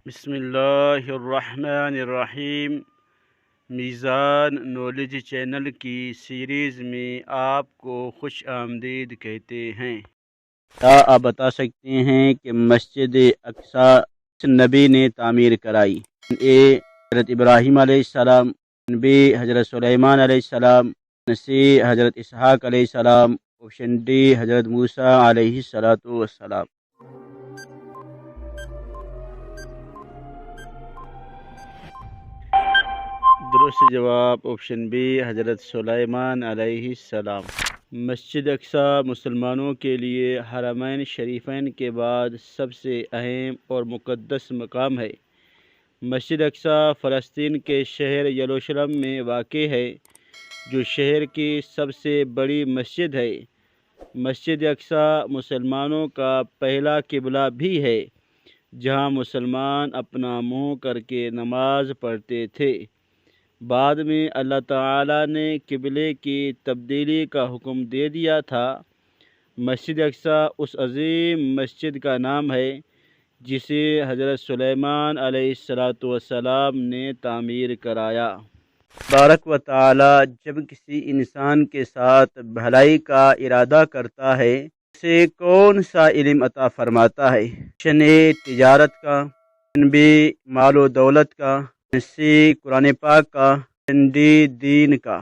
بسم اللہ الرحمن الرحیم۔ میزان نالج چینل کی سیریز میں آپ کو خوش آمدید کہتے ہیں۔ کیا آپ بتا سکتے ہیں کہ مسجد اقصی کس نبی نے تعمیر کرائی؟ اے حضرت ابراہیم علیہ السلام، بی حضرت سلیمان علیہ السلام، سی حضرت اسحاق علیہ السلام، آپشن ڈی حضرت موسیٰ علیہ السلام۔ درست جواب آپشن بی حضرت سلیمان علیہ السلام۔ مسجد اقصی مسلمانوں کے لیے حرمین شریفین کے بعد سب سے اہم اور مقدس مقام ہے۔ مسجد اقصی فلسطین کے شہر یروشلم میں واقع ہے، جو شہر کی سب سے بڑی مسجد ہے۔ مسجد اقصی مسلمانوں کا پہلا قبلہ بھی ہے، جہاں مسلمان اپنا منہ کر کے نماز پڑھتے تھے۔ بعد میں اللہ تعالیٰ نے قبلے کی تبدیلی کا حکم دے دیا تھا۔ مسجد اقصی اس عظیم مسجد کا نام ہے جسے حضرت سلیمان علیہ السلام نے تعمیر کرایا۔ تبارک و تعالیٰ جب کسی انسان کے ساتھ بھلائی کا ارادہ کرتا ہے، اسے کون سا علم عطا فرماتا ہے؟ آپشن اے تجارت کا، آپشن بی مال و دولت کا، آپشن سی قرآن پاک کا، آپشن ڈی دین کا۔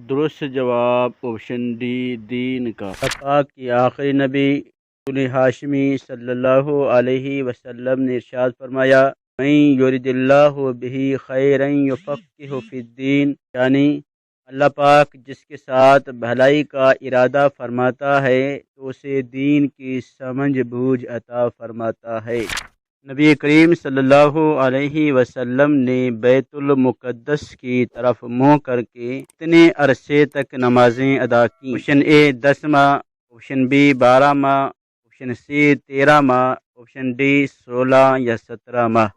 درست جواب آپشن ڈی دین کا۔ اللہ پاک کے آخری نبی رسول ہاشمی صلی اللہ علیہ وسلم نے ارشاد فرمایا، من یرد اللہ بہ خیرا یفقہہ فی الدین، یعنی اللہ پاک جس کے ساتھ بھلائی کا ارادہ فرماتا ہے تو اسے دین کی سمجھ بوجھ عطا فرماتا ہے۔ نبی کریم صلی اللہ علیہ وسلم نے بیت المقدس کی طرف منہ کر کے کتنے عرصے تک نمازیں ادا کیں؟ آپشن اے 10 ماہ، آپشن بی 12 ماہ، آپشن سی 13 ماہ، آپشن ڈی 16 یا 17 ماہ۔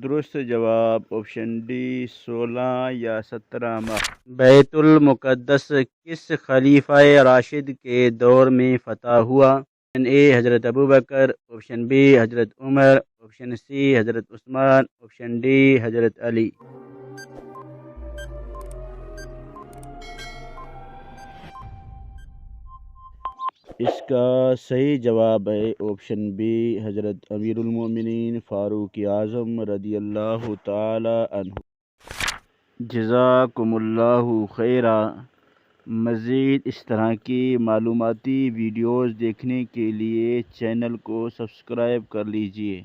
درست جواب آپشن ڈی 16 یا 17 ماہ۔ بیت المقدس کس خلیفہ راشد کے دور میں فتح ہوا؟ آپشن اے حضرت ابوبکر، آپشن بی حضرت عمر، آپشن سی حضرت عثمان، آپشن ڈی حضرت علی۔ اس کا صحیح جواب ہے آپشن بی حضرت امیر المومنین فاروق اعظم رضی اللہ تعالی عنہ۔ جزاکم اللہ خیرا۔ مزید اس طرح کی معلوماتی ویڈیوز دیکھنے کے لیے چینل کو سبسکرائب کر لیجئے۔